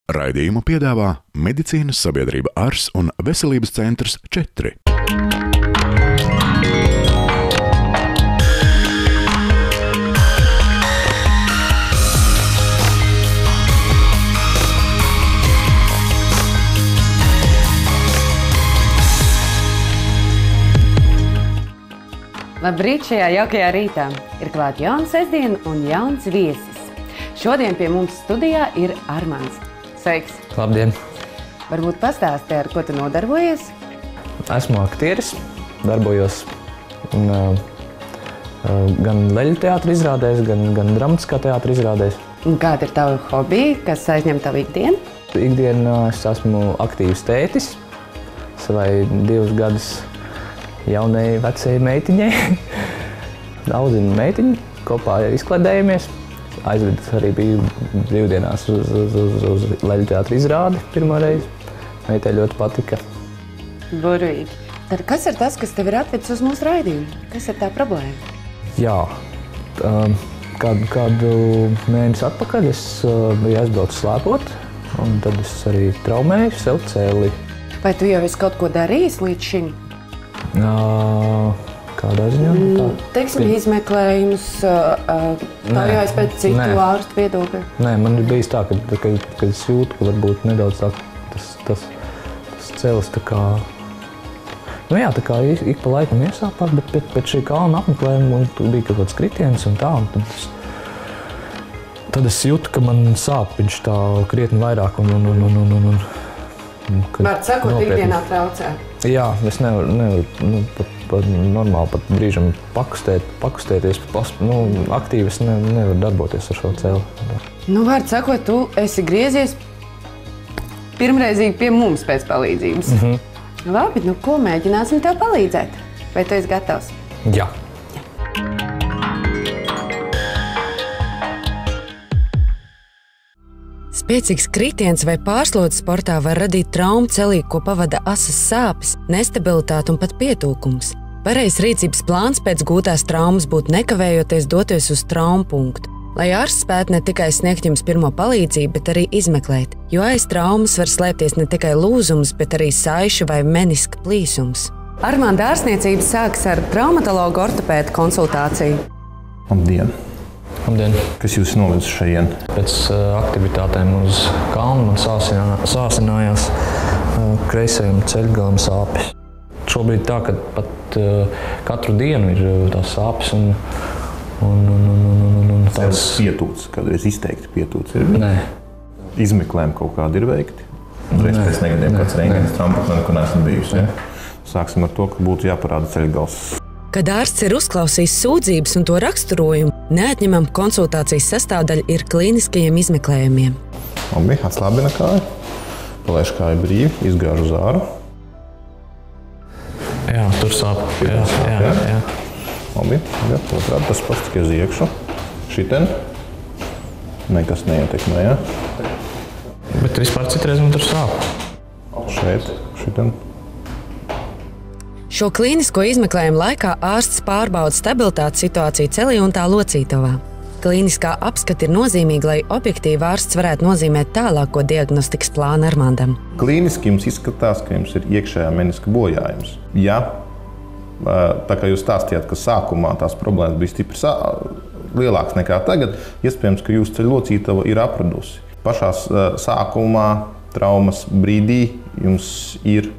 Raidījumu piedāvā Medicīnas sabiedrība ARS un Veselības centrs 4. Labrīt šajā jaukajā rītā. Ir klāt jauna sestdiena un jauns viesis. Šodien pie mums studijā ir Armands. Sveiks! Labdien! Varbūt pastāsti, ar ko tu nodarbojies? Esmu aktieris, darbojos gan leļu teātra izrādēs, gan dramatiskā teātra izrādēs. Un kāda ir tava hobija, kas aizņem tavu ikdienu? Ikdienā es esmu aktīvs tētis, savai 2 gadus jaunai vecai meitiņai. Audzinu meitiņu, kopā izkladējamies. Aizvedu arī biju brīvdienās uz leļu teātra izrādi pirmo reizi. Meitai ļoti patika. Burvīgi. Tad kas ir tas, kas tev ir atvedis uz mūsu raidījumu? Kas ir tā problēma? Jā, kādu mēnesi atpakaļ es biju aizbraucis slēpot, un tad es arī traumēju sev cēli. Vai tu jau esi kaut ko darījis līdz šim? Kādā ziņā? Teiksim, izmeklējumus, taujājas pēc citu ārstu viedokļa? Nē, man ir bijis tā, kad es jūtu, ka varbūt nedaudz tā, tas cēlis tā kā... Nu jā, tā kā ik pa laikam iesāpās, bet pēc šī kalna apmeklējuma bija kaut kāds kritiens un tā, un tad es jūtu, ka man sāp viņš tā krietni vairāk un Var sakot, ikdienā traucē? Jā, es nevaru pat normāli pat brīžam pakustēties, aktīvi es nevaru darboties ar šo cēli. Nu, var sakot, tu esi griezies pirmreizīgi pie mums pēc palīdzības. Labi, nu ko, mēģināsim tev palīdzēt? Vai tu esi gatavs? Jā. Spēcīgs kritiens vai pārslodze sportā var radīt traumu celī, ko pavada asas sāpes, nestabilitāte un pat pietūkums. Pareizs rīcības plāns pēc gūtās traumas būtu nekavējoties doties uz traumu punktu, lai ārsts spētu ne tikai sniegt jums pirmo palīdzību, bet arī izmeklēt, jo aiz traumas var slēpties ne tikai lūzums, bet arī saišu vai meniska plīsums. Armanda ārstniecība sākas ar traumatologu ortopēdu konsultāciju. Labdien! Labdien! Kas jūs novedis šajien? Pēc aktivitātēm uz kalnu man sāsinājās kreisajam ceļgalam sāpes. Šobrīd tā, ka pat katru dienu ir tās sāpes un tās pietūts, kādreiz izteikti pietūts ir? Nē. Izmeklējumi kaut kādi ir veikti? Reiz pēc negadiem kāds rentgens traumā, kur neesmu bijusi. Sāksim ar to, ka būtu jāparāda ceļgals. Kad ārsts ir uzklausījis sūdzības un to raksturojumu, neatņemama konsultācijas sastāvdaļa ir klīniskajiem izmeklējumiem. Labi, atslābina kāju, palaiž kāju brīvi, izgāž uz āru. Jā, tur sāp. Jā. Labi, otrādi tas pats tikai uz iekšu. Šiten nekas neietekmē, jā? Bet vispār citreiz man tur sāp. Šeit, šiten. Šo klīnisko izmeklējumu laikā ārsts pārbauda stabilitātes situāciju celī un tā locītavā. Klīniskā apskata ir nozīmīga, lai objektīvi ārsts varētu nozīmēt tālāko diagnostikas plānu Armandam. Klīniski jums izskatās, ka jums ir iekšējā meniska bojājums. Ja, tā kā jūs stāstījāt, ka sākumā tās problēmas bija stipri lielākas nekā tagad, iespējams, ka jūsu ceļlocītava ir apradusi. Pašā sākumā traumas brīdī jums ir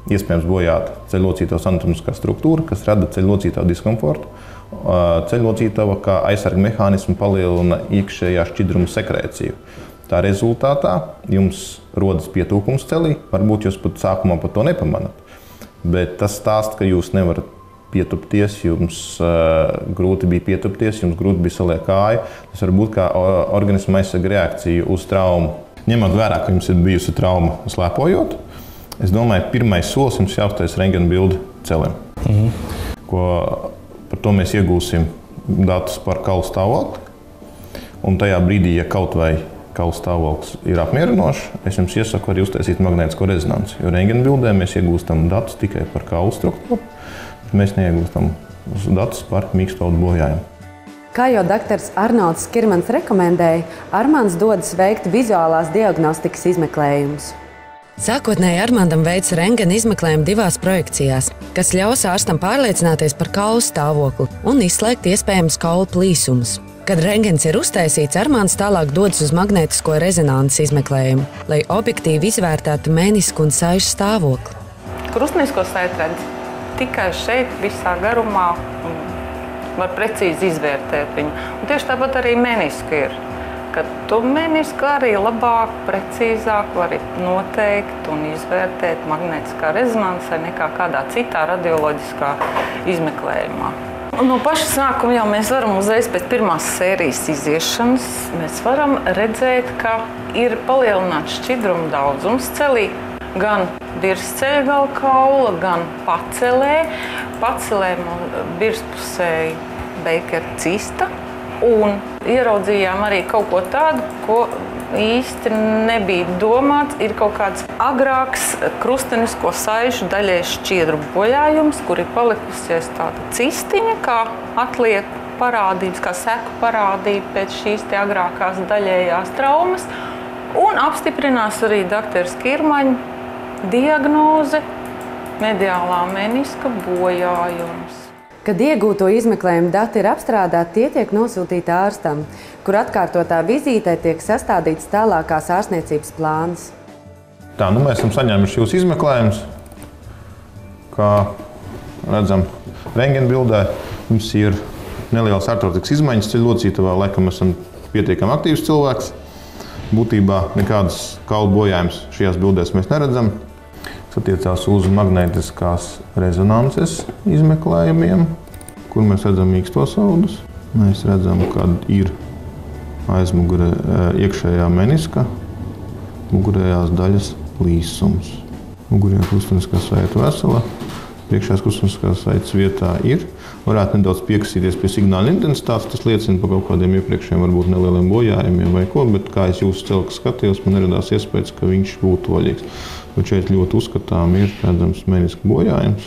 iespējams bojāta ceļlocītavas anatomiskā struktūra, kas rada ceļlocītavu diskomfortu. Ceļlocītava kā aizsarga mehānismu palielina iekšējā šķidruma sekrēciju. Tā rezultātā jums rodas pietūkums celī, varbūt jūs pat sākumā par to nepamanat. Bet tas stāsta, ka jūs nevarat pietupties, jums grūti bija pietupties, jums grūti bija saliekt kāju. Tas var būt kā organisma aizsarga reakcija uz traumu. Ņemot vērā, ka jums ir bijusi trauma slēpojot, es domāju, pirmais solis jums jāuztais rentgena bildi celim. Par to mēs iegūsim datus par kaulu stāvokli. Un tajā brīdī, ja kaut vai kaulu stāvoklis ir apmierinošs, es jums iesaku arī uztaisīt magnētisko rezonanci. Jo rentgena bildē mēs iegūstam datus tikai par kaulu struktūru, bet mēs neiegūstam datus par mīkstaudu bojājumu. Kā jau doktors Arnolds Skirmans rekomendēja, Armands dodas veikt vizuālās diagnostikas izmeklējumus. Sākotnēji Armandam veica rentgena izmeklējumu 2 projekcijās, kas ļaus ārstam pārliecināties par kaulu stāvokli un izslēgt iespējams kaulu plīsumus. Kad rentgens ir uztaisīts, Armands tālāk dodas uz magnētisko rezonanses izmeklējumu, lai objektīvi izvērtētu menisku un saišu stāvokli. Krustnisko saiti redz tikai šeit, visā garumā, un var precīzi izvērtēt viņu. Un tieši tāpat arī menisku ir, ka tu menisku arī labāk, precīzāk vari noteikt un izvērtēt magnētiskā rezonansē nekā kādā citā radioloģiskā izmeklējumā. Un no paša sākuma jau mēs varam uzreiz pēc pirmās sērijas iziešanas, mēs varam redzēt, ka ir palielināts šķidruma daudzums celī, gan virsceļgala kaula, gan pacelē. Pacelē virspusēji Beikera cista. Un ieraudzījām arī kaut ko tādu, ko īsti nebija domāts. Ir kaut kāds agrāks krustenisko saišu daļai šķiedru bojājums, kur ir palikusies tāda cistiņa, kā atliek parādības, kā seku parādība pēc šīs te agrākās daļējās traumas. Un apstiprinās arī doktora Skirmaņa diagnoze mediālā meniska bojājums. Kad iegūto izmeklējumu dati ir apstrādāti, tie tiek nosūtīti ārstam, kur atkārtotā vizītē tiek sastādīts tālākās ārstniecības plāns. Tā, mēs esam saņēmuši jūsu izmeklējumus. Kā redzam, rentgena bildē mums ir nelielas artrotikas izmaiņas ceļlocītavā. Laikam esam pietiekami aktīvs cilvēks. Būtībā nekādas kaulu bojājumus šajās bildēs mēs neredzam. Tas attiecās uz magnētiskās rezonanses izmeklējumiem, kur mēs redzam mīkstos audus. Mēs redzam, kad ir aizmugurē iekšējā meniska, mugurējās daļas līsums. Mugurējā krusteniskā saita vesela, priekšējās krusteniskās saitas vietā ir. Varētu nedaudz piekasīties pie signāla intensitātes, tas liecina par kaut kādiem iepriekšējiem varbūt nelieliem bojājumiem vai ko, bet kā es jūsu celku skatījos, man neradās iespējas, ka viņš būtu vaļīgs. Bet šeit ļoti uzskatām ir redzams meniska bojājums,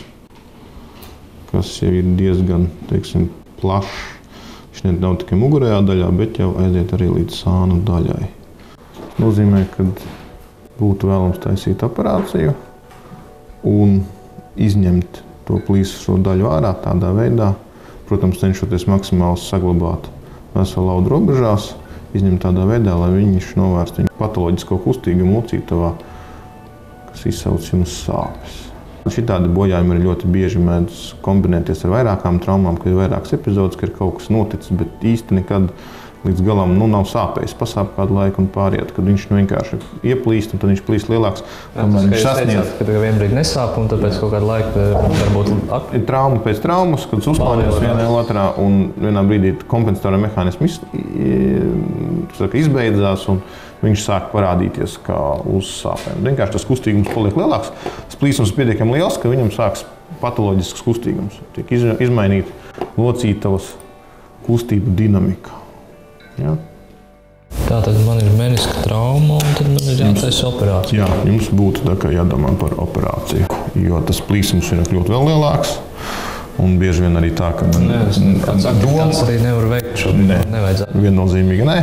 kas jau ir diezgan, teiksim, plašs. Viņš nav tikai mugurējā daļā, bet jau aiziet arī līdz sānu daļai. Tas nozīmē, ka būtu vēlams taisīt operāciju un izņemt to plīsušo daļu ārā tādā veidā, protams, cenšoties maksimāli saglabāt veselu audu robežās, izņemt tādā veidā, lai viņš novērstu viņu patoloģisko kustīgumu locītavā, kas izsauc jums sāpes. Šitādi bojājumi ir ļoti bieži mēdz kombinēties ar vairākām traumām, kad ir vairākas epizodes, ka ir kaut kas noticis, bet īsti nekad līdz galam nav sāpējis. Pasāp kādu laiku un pāriet, kad viņš vienkārši ieplīst, un tad viņš plīst lielāks. Viņš sasniedz, ka vienbrīd nesāp, un tāpēc kaut kādu laiku varbūt... Ir trauma pēc traumas, kad uzplānījās vienā otrā, un vienā brīdī kompensatorā mehānismi izbeidzās, un viņš sāk parādīties kā uz sāpēm. Vienkārši tas kustīgums paliek lielāks, tas plīsums pietiekami liels, ka viņam sāks patoloģisks kustīgums. Tiek izmainīta locītavas kustību dinamika. Ja? Tātad man ir meniska trauma, un tad man ir jātaisa operācija. Jā, jums būtu jādomā par operāciju, jo tas plīsums ir kļūt vēl lielāks. Un bieži vien arī tā, ka domas arī nevar veikt šo nevajadzētu. Viennozīmīgi nē.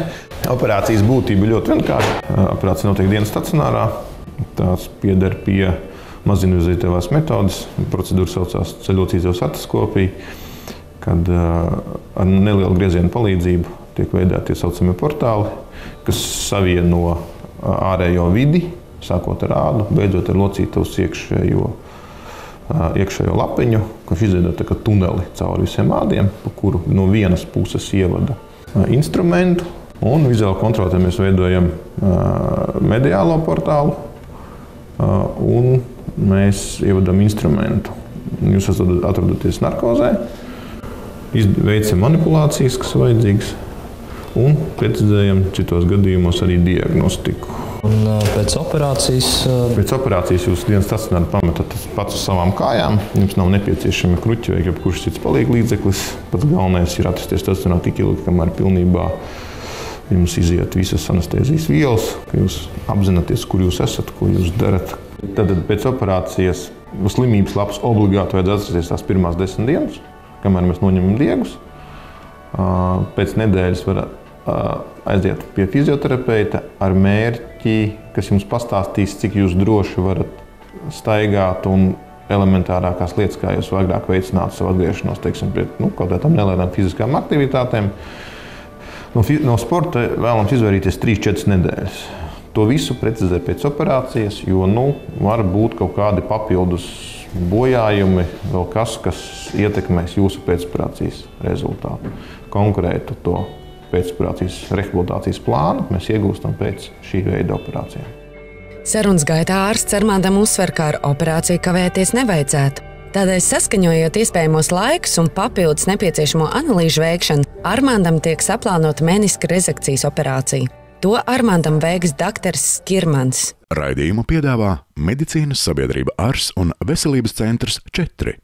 Operācijas būtība ļoti vienkārša. Operācija notiek dienas stacionārā. Tās pieder pie mazinvazīvās metodes. Procedūra saucās ceļlocītavas artroskopija, kad ar nelielu griezienu palīdzību tiek veidoti tie saucamie portāli, kas savieno ārējo vidi, sākot ar ādu, beidzot ar locītavas iekšējo lapiņu, kurš izveido tā kā tuneli cauri visiem ādiem, pa kuru no vienas puses ievada instrumentu. Un vizuāli kontrolē mēs veidojam mediālo portālu un mēs ievadam instrumentu. Jūs atrodaties narkozē, veicam manipulācijas, kas vajadzīgas, un precizējam citos gadījumos arī diagnostiku. Un pēc operācijas? Pēc operācijas jūs dienas stacionāri pametat pats uz savām kājām. Jums nav nepieciešami kruķi vai jebkurš cits palīglīdzeklis. Pats galvenais ir atrasties stacionārā tik ilgi, kamēr pilnībā jums iziet visas anestēzijas vielas, ka jūs apzināties, kur jūs esat, ko jūs darat. Tad pēc operācijas slimības lapas obligāti vajadzētu atrasties tās pirmās 10 dienas, kamēr mēs noņemam diegus. Pēc nedēļas var aiziet pie fizioterapeita ar mērķi, kas jums pastāstīs, cik jūs droši varat staigāt un elementārākās lietas, kā jūs agrāk veicinātu savu atgriešanos, teiksim, pret kaut kādām nelielām fiziskām aktivitātēm. No sporta vēlams izvairīties 3-4 nedēļas. To visu precizē pēc operācijas, jo var būt kaut kādi papildus bojājumi, vēl kas ietekmēs jūsu pēcoperācijas rezultātu. Konkrētu to pēcoperācijas rehabilitācijas plānu mēs iegūstam pēc šī veida operācijām. Sarunas gaitā ārsts Armandam uzsver, ka ar operāciju kavēties nevajadzētu. Tādēļ, saskaņojot iespējamos laikus un papildus nepieciešamo analīžu veikšanu, Armandam tiek saplānota meniska rezekcijas operācija. To Armandam veiks dakteris Skirmans. Raidījumu piedāvā Medicīnas sabiedrība Ars un Veselības centrs 4.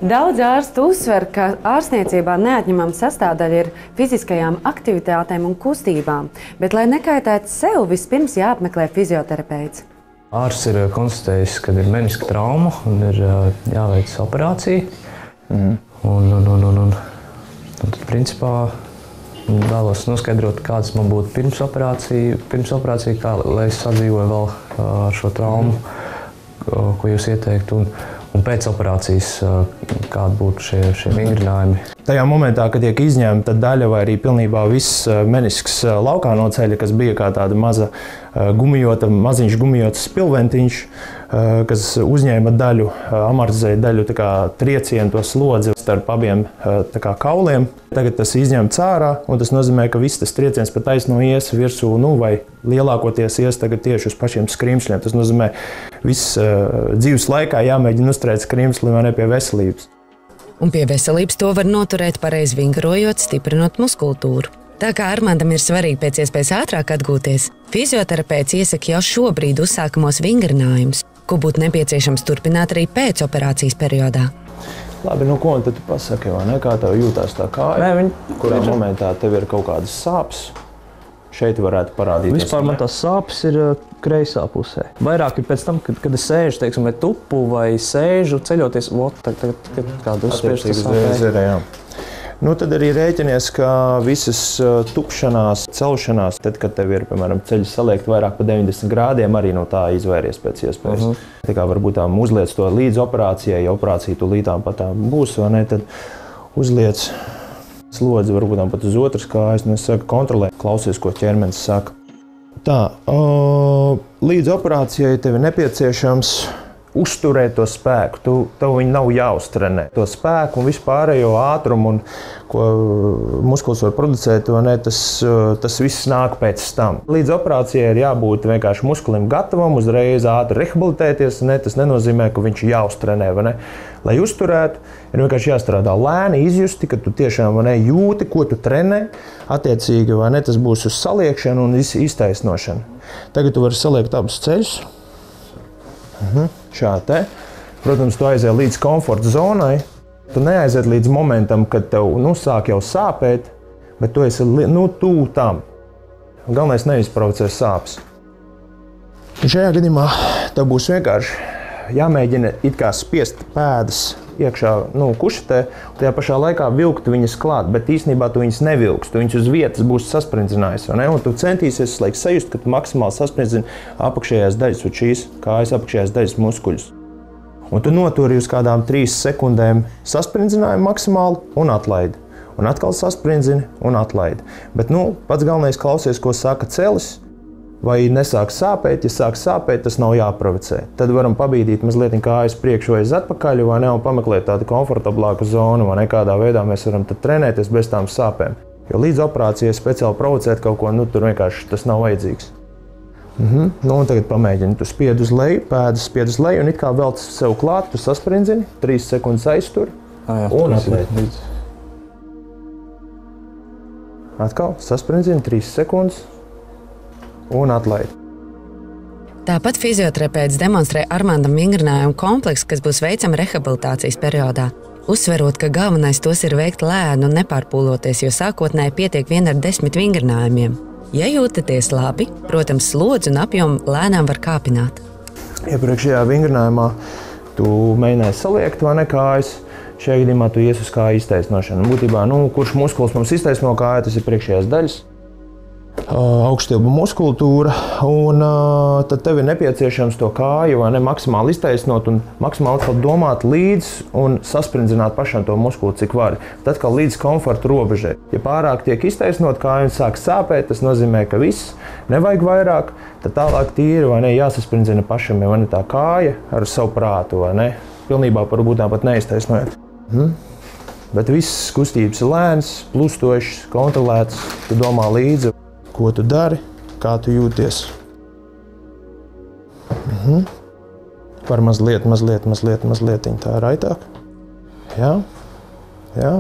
Daudz ārstu uzsver, ka ārstniecībā neatņemama sastāvdaļa ir fiziskajām aktivitātēm un kustībām, bet, lai nekaitētu sev, vispirms jāapmeklē fizioterapeits. Ārsts ir konstatējis, ka ir meniska trauma un ir jāveic operācija. Un tad, principā, vēlos noskaidrot, kādas man būtu pirms operācija, kā, lai es sadzīvoju vēl ar šo traumu, ko jūs ieteiktu. Un pēc operācijas, kādi būtu šie vingrinājumi. Tajā momentā, kad tiek izņemta daļa vai arī pilnībā viss menisks laukā no ceļa, kas bija kā tāda maziņš gumijots spilventiņš, kas uzņēma daļu, amortizēja daļu triecienu, to slodzi starp abiem kauliem. Tagad tas izņemts ārā, un tas nozīmē, ka viss tas trieciens pa taisno ies virsū, vai lielākoties ies tagad tieši uz pašiem skrimsļiem. Tas nozīmē, viss dzīves laikā jāmēģina uzturēt skrimsli vai ne pie veselības. Un pie veselības to var noturēt pareizi vingrojot, stiprinot muskultūru. Tā kā Armandam ir svarīgi pēc iespējas ātrāk atgūties, fizioterapeits iesaka jau šobrīd uzsākamos vingrinājumus, ko būtu nepieciešams turpināt arī pēc operācijas periodā. Labi, ko tad tu pasaki, vai ne? Kā tev jūtās tā kāja? Kurā momentā tev ir kaut kādas sāpes? Šeit varētu parādīties. Vispār man tās sāpes ir kreisā pusē. Vairāk ir pēc tam, kad es sēžu, teiksim, vai tupu, vai sēžu, ceļoties, kādu uzspiežu tas sāpē. Tad arī rēķinies, ka visas tupšanās, celšanās, tad, kad tev ir, piemēram, ceļi saliekti vairāk pa 90 grādiem, arī no tā izvairies pēc iespējas. Tā kā varbūt uzliec to līdz operācijai, ja operācija tūlītām patām būs, vai ne, tad uzliec slodzi, varbūt pat uz otras kājas, es saku, kontrolē, klausies, ko ķermenis saka. Tā, līdz operācijai tev ir nepieciešams uzturēt to spēku. Tev viņu nav jāuztrenē. To spēku un vispārējo ātrumu, ko muskulis var producēt, tas viss nāk pēc tam. Līdz operācijai ir jābūt vienkārši muskulim gatavam, uzreiz ātri rehabilitēties. Tas nenozīmē, ka viņš jāuztrenē. Lai uzturētu, ir vienkārši jāstrādā lēni, izjusti, ka tu tiešām jūti, ko tu trenē. Attiecīgi, tas būs uz saliekšanu un iztaisnošanu. Tagad tu vari saliekt abus ceļus. Šādi te. Protams, tu aiziet līdz komforta zonai. Tu neaiziet līdz momentam, kad tev sāk jau sāpēt, bet tu esi tuvu tam. Galvenais neizprovocē sāpes. Šajā gadījumā tev būs vienkārši jāmēģina it kā spiest pēdas iekšā kušetē, un tajā pašā laikā vilkt viņas klāt, bet īstenībā tu viņas nevilks, tu viņas uz vietas būsi sasprindzinājis, un tu centīsies sajust, ka tu maksimāli sasprindzini apakšējās daļas, un šīs kājas apakšējās daļas muskuļus. Un tu noturi uz kādām 3 sekundēm sasprindzinājumi maksimāli un atlaidi. Un atkal sasprindzini un atlaidi. Bet pats galvenais klausies, ko saka celis, vai nesāk sāpēt. Ja sāk sāpēt, tas nav jāprovocē. Tad varam pabīdīt mazliet kājas priekšu vai uz atpakaļ, un pameklēt tādu komfortablāku zonu, kādā veidā mēs varam tad trenēties bez tām sāpēm. Jo līdz operācijai speciāli provocēt kaut ko, tur vienkārši tas nav vajadzīgs. Un tagad pamēģini, tu spied uz leju, pēdas spied uz leju, un it kā velc sev klāt, tu sasprindzini, 3 sekundes aiztur un atlaidi. Atkal sasprindzini, 3 sekundes. Un atlaid. Tāpat fizioterapeits demonstrē Armandam vingrinājumu kompleksu, kas būs veicama rehabilitācijas periodā. Uzsverot, ka galvenais tos ir veikt lēni un nepārpūloties, jo sākotnēji pietiek vien ar 10 vingrinājumiem. Ja jūtaties labi, protams, slodzi un apjomu lēnām var kāpināt. Iepriekšējā vingrinājumā Tu mēģināji saliekt vai ne kājas. Šajā gadījumā tu ies uz kāju iztaisnošanu. Būtībā, kurš muskulis mums iztaisno kāju, tas ir priekšējās daļas. Augšstilbu muskultūra, un tad tev ir nepieciešams to kāju vai ne maksimāli iztaisnot un maksimāli atkal domāt līdzi un sasprindzināt pašam to muskuli, cik var. Tad kā līdz komforta robežai. Ja pārāk tiek iztaisnot kāju un sāk sāpēt, tas nozīmē, ka viss, nevajag vairāk, tad tālāk tīri vai ne jāsasprindzina pašam, vai ne tā kāja ar savu prātu, vai ne. Pilnībā varbūt pat neiztaisnojot. Bet visas kustības ir lēnas, plustošas, kontrolētas, tu domā līdzi. Ko tu dari, kā tu jūties. Var mazliet tā raitāk. Jā,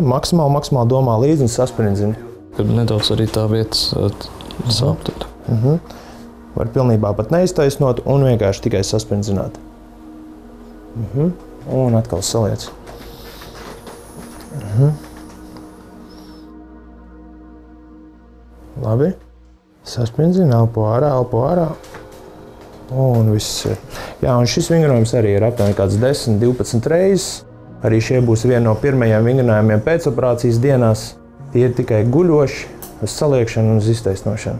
maksimāli domā līdzi un sasprindzini. Kad nedaudz arī tā vietas sāp tad. Var pilnībā pat neiztaisnot un vienkārši tikai sasprindzināt. Un atkal saliec. Labi. Sasprindzina, elpo ārā. Un viss ir. Jā, un šis vingrinājums arī ir aptuveni kāds 10-12 reizes. Arī šie būs viena no pirmajiem vingrinājumiem pēcoperācijas dienās. Tie ir tikai guļoši, uz saliekšanu un uz iztaisnošanu.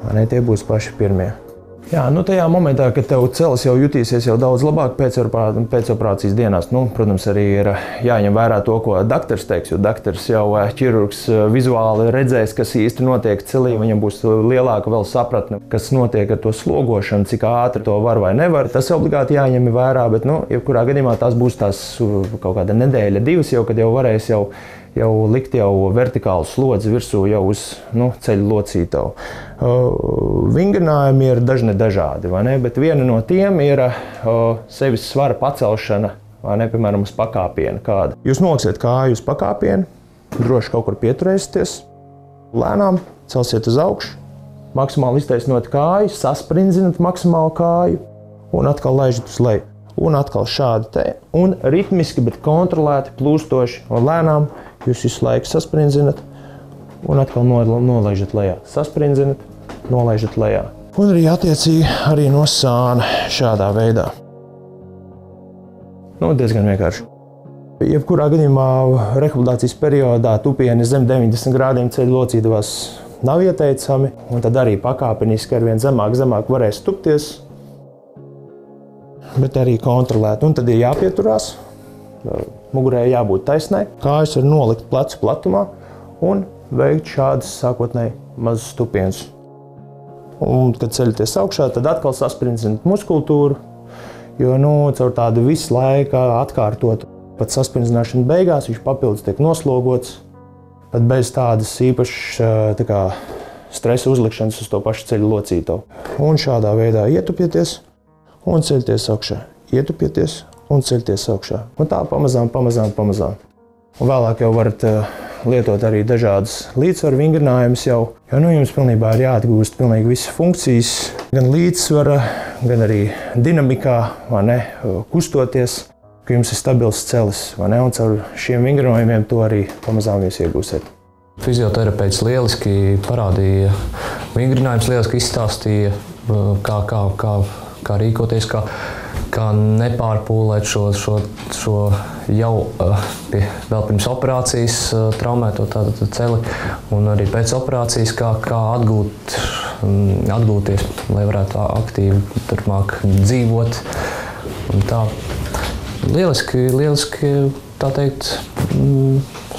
Vai ne, tie būs paši pirmie. Jā, tajā momentā, kad tev celis jau jutīsies jau daudz labāk pēcoperācijas dienās, protams, arī ir jāņem vērā to, ko daktars teiks, jo daktars jau ķirurgs vizuāli redzēs, kas īsti notiek celī, viņam būs lielāka vēl sapratne, kas notiek ar to slogošanu, cik ātri to var vai nevar. Tas obligāti jāņem vērā, bet, jebkurā gadījumā tās būs tās kaut kāda nedēļa, divas jau, kad jau varēs jau likt vertikālu slodzi virsū jau uz ceļu locītavu. Vingrinājumi ir dažādi, vai ne? Bet viena no tiem ir sevis svara pacelšana, vai ne? Piemēram, uz pakāpienu kāda. Jūs noliksiet kāju uz pakāpienu, droši kaut kur pieturēsieties, lēnām celsiet uz augšu, maksimāli iztaisnot kāju, sasprinzinat maksimāli kāju un atkal laižat uz leju. Un atkal šādi te, un ritmiski, bet kontrolēti, plūstoši un lēnām jūs visu laiku sasprinzinat un atkal nolaižat lejā. Sasprinzinat, nolaižat lejā. Un arī attiecīgi arī no sāna šādā veidā. Diezgan vienkārši. Jebkurā gadījumā rehabilitācijas periodā tupieni zem 90 grādiem ceļu locītavās nav ieteicami, un tad arī pakāpeniski arvien zemāk varēs tupties, bet arī kontrolēt. Un tad ir jāpieturās, mugurē jābūt taisnai, kājas var nolikt plecu platumā un veikt šādas sākotnēji mazas tupienus. Un, kad ceļaties augšā, tad atkal saspringzināt muskultūru, jo caur tādu visu laiku atkārtot pat saspringzināšanu beigās, viņš papildus tiek noslogots, pat bez tādas īpašas stresa uzlikšanas uz to pašu ceļu locītavu. Un šādā veidā ietupieties un ceļties augšā. Ietupieties un ceļties augšā. Un tā pamazām. Un vēlāk jau varat lietot arī dažādas līdzsvaru vingrinājumus jau, jo jums pilnībā ir jāatgūst pilnīgi visas funkcijas, gan līdzsvara, gan arī dinamikā, vai ne, kustoties, ka jums ir stabils celis, vai ne, un caur šiem vingrinājumiem to arī pamazām jūs iegūsiet. Fizioterapeits lieliski parādīja vingrinājumus, lieliski izstāstīja, kā rīkoties, kā nepārpūlēt šo jau vēl pirms operācijas traumēto celi un arī pēc operācijas, kā atgūties, lai varētu aktīvi turpmāk dzīvot. Un tā lieliski tā teikt,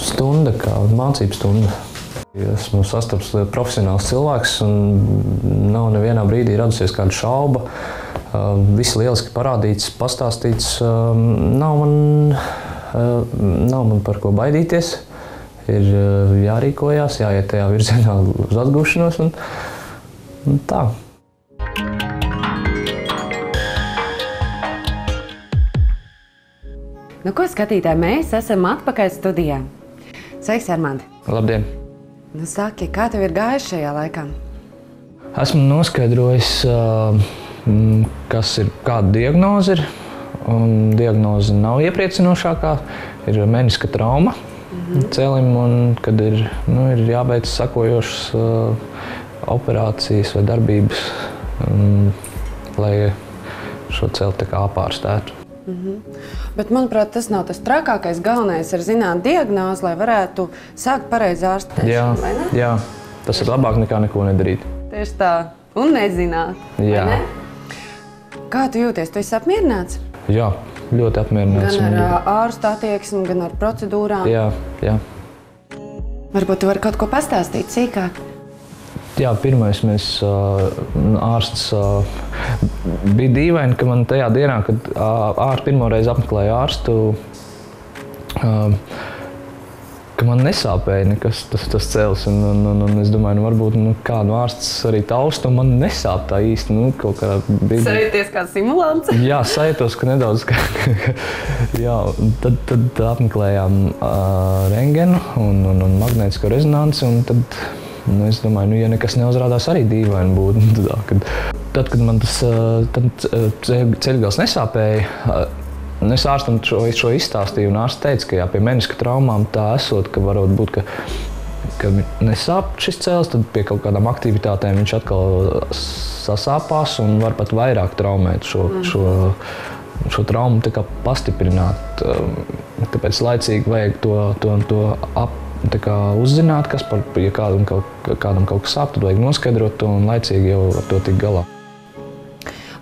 stunda, kā mācību stunda. Esmu sastaps profesionāls cilvēks un nav nevienā brīdī radusies kāda šauba. Viss lieliski parādīts, pastāstīts. Nav man par ko baidīties. Ir jārīkojās, jāiet tajā virzienā uz atgūšanos un tā. Ko skatītāji, mēs esam atpakaļ studijā. Sveiks, Armandi! Labdien! Saki, kā tev ir gājis šajā laikā? Esmu noskaidrojis, kāda diagnoze ir. Diagnoze nav iepriecinošākā. Ir meniska trauma celim, un kad ir jābeidz sakojošas operācijas vai darbības, lai šo celi tā kā apārstētu. Bet, manuprāt, tas nav tas trakākais. Galvenais ir zināt diagnozi, lai varētu sākt pareizi ārstēšanu, vai ne? Jā, tas ir labāk nekā neko nedarīt. Tieši tā. Un nezināt. Jā. Ne? Kā tu jūties? Tu esi apmierināts? Jā, ļoti apmierināts. Gan ar ārstu attieksmi, gan ar procedūrām? Jā. Varbūt tu vari kaut ko pastāstīt sīkāk? Jā, pirmais ārsts bija dīvaini, ka man tajā dienā, kad pirmo reizi apmeklēju ārstu, ka man nesāpēja nekas tas cels. Un es domāju, varbūt kādu ārsts arī tausta, un man nesāp tā īsti. Kaut kādā brīdī. Sajūties kā simulants? Jā, sajūtos, ka nedaudz. Jā, tad apmeklējām rentgenu un magnētisko rezonanci. Un tad, es domāju, ja nekas neuzrādās, arī dīvaini būtu. Tad, kad man tas ceļgals nesāpēja, es ārstam šo izstāstīju, un ārsts teica, ka pie meniska traumām tā esot, ka varbūt būt, ka nesāp šis cēlis, tad pie kaut kādām aktivitātēm viņš atkal sasāpās un var pat vairāk traumēt šo traumu pastiprināt. Tāpēc laicīgi vajag to uzzināt, ja kādam kaut kas sāp, tad vajag noskaidrot to un laicīgi jau ar to tikt galā.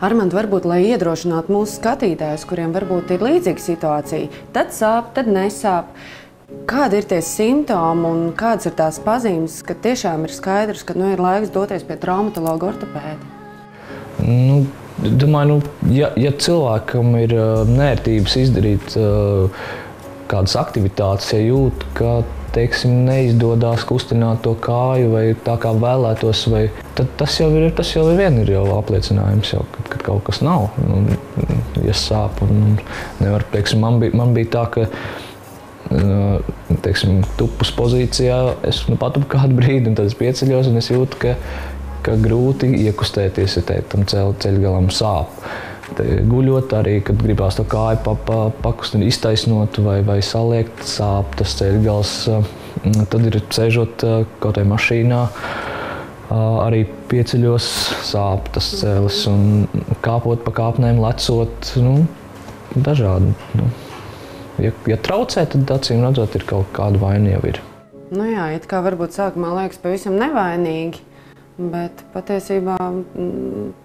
Armand, varbūt, lai iedrošinātu mūsu skatītājus, kuriem varbūt ir līdzīga situācija, tad sāp, tad nesāp. Kādi ir tie simptomi un kādas ir tās pazīmes, ka tiešām ir skaidrs, ka ir laiks doties pie traumatologa ortopēda? Domāju, ja cilvēkam ir nērtības izdarīt kādas aktivitātes, ja jūt, ka neizdodas kustināt to kāju vai tā kā vēlētos, tad tas jau ir apliecinājums, ka kaut kas nav. Ja sāp un nevar, man bija tā, ka tupus pozīcijā es patupu kādu brīdi, un tad es pieceļos un es jūtu, ka grūti iekustēties, ja tam ceļgalam sāp. Guļot arī, kad gribās to kāju pakustināt, iztaisnot vai saliekt, sāp tas ceļgals. Tad ir sēžot kaut vai mašīnā, arī pieceļos sāp tas cēlis un kāpot pa kāpnēm, lecot, dažādi. Ja traucē, tad acīm redzot, ir kaut kāda vaina jau ir. Jā, it kā varbūt sākumā liekas pavisam nevainīgi, bet patiesībā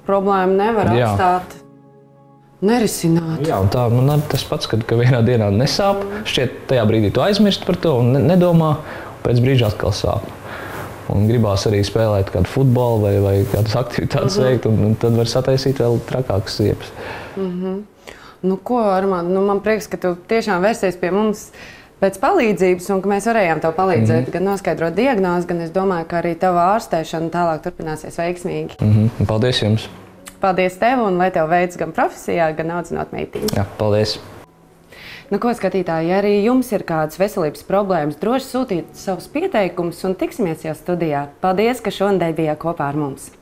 problēmu nevar atstāt nerisināt. Jā, un tā man tas pats, kad vienā dienā nesāp, šķiet tajā brīdī tu aizmirsti par to un nedomā, pēc brīža atkal sāp. Un gribās arī spēlēt kādu futbolu vai kādas aktivitātes veikt, un tad var sataisīt vēl trakākas ziepes. Ko, Armand, man prieks, ka tu tiešām vērsies pie mums pēc palīdzības un ka mēs varējām tev palīdzēt, gan noskaidrot diagnozi, gan es domāju, ka arī tava ārstēšana tālāk turpināsies veiksmīgi. Paldies jums! Paldies tev un lai tev veids gan profesijā, gan audzinot meitiņu. Jā, paldies! Ko, skatītāji, ja arī jums ir kādas veselības problēmas, droši sūtīt savus pieteikumus un tiksimies jau studijā. Paldies, ka šonadēļ bijāt kopā ar mums!